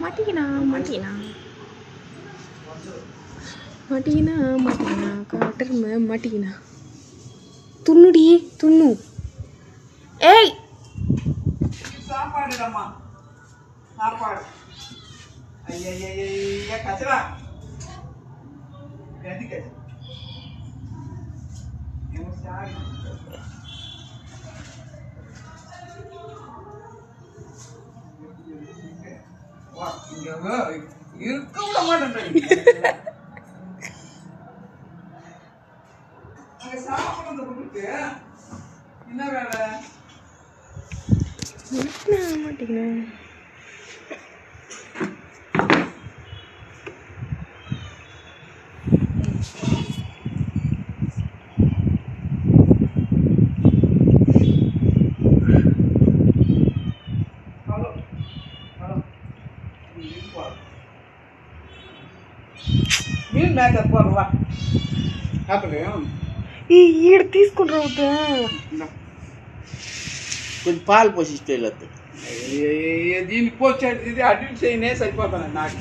மாட்டிக்கினா மாட்டிக்கினா மாட்டிக்கினா மாட்டிக்கினா காட்டுறமே மாட்டிக்கினா துண்ணுடி துண்ணு. ஏய் சாப்பாடுடம்மா சாப்பாடு. ஐயா கச்சரா எதுக்கு சாரி இருக்க விட மாட்டேன். அங்க சாப்பிட கொடுத்து என்ன வேலை மாட்டிக்கினா మీల్ మేకర్ పోరవా ఆపలేం ఈడ తీసుకుంటా కొంచెం పాలు పోసిస్తే వెళ్ళదు. దీన్ని పోసేది ఇది అటు చేయనే సరిపోతాను నాకు.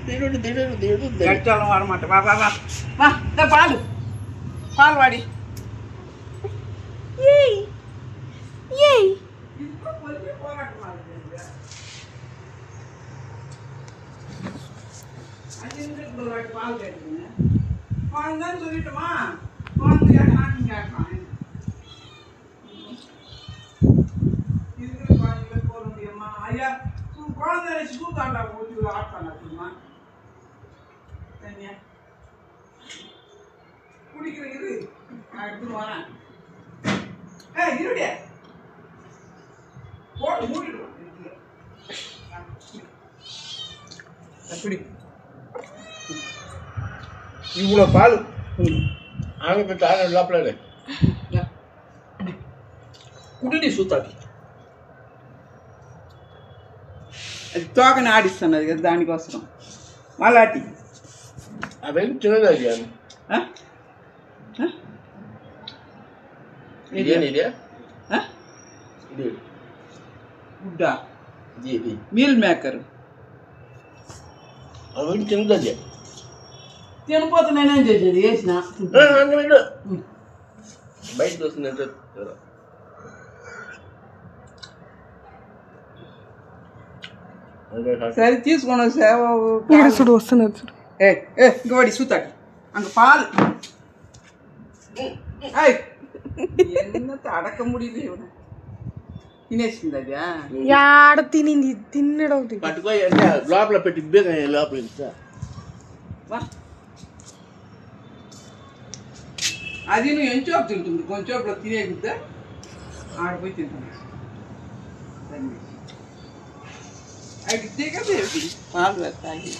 తిడు తిడు తిడు గట్టాలం అనమాట. బా బా బా బా పాలు పాలు వాడి ఏయ్ ఏయ్ பால் கேட்டுங்க குழந்தைன்னு சொல்லிட்டோமா குழந்தையாக நாட்டும் கேட்கலாம். இருக்கிற குழந்தைங்கள போட முடியுமா ஐயா குழந்தை சூத்தாண்டா ஊற்றி ஆட் பண்ணட்டுமா தனியா குடிக்கிற இரு நான் எடுத்துன்னு வரேன். இருடியா போட்டு மூடிடுவான் எப்படி இவ்வளோ பால் அங்கே தானே லாப்பில் குடிடி సూతాది అది తోకని ఆడిస్తున్నది కదా దానికోసం మళ్ళాటి అవేం చిన్నది అయ్యాను ఇదే గుడ్డా మీల్ మేకర్ అవేం చిన్నది తినపోతే నేనేం చేసేది వేసిన బయటకు వస్తుందంటే సరే తీసుకొని చూడు వస్తున్నారు చూడు. ఇంకోటి సూతాకి அங்கே பால் என்னத்தை அடக்க முடியல இவனை తినేసింది అది యాడ తినింది తిన్నడం పట్టుకో అంటే లోపల పెట్టి బేగ లోపల అది నువ్వు ఎంచోపు తింటుంది కొంచెంలో తినేగిద్దా ఆడిపోయి తింటుంది అది దిగదు పాలు తాగి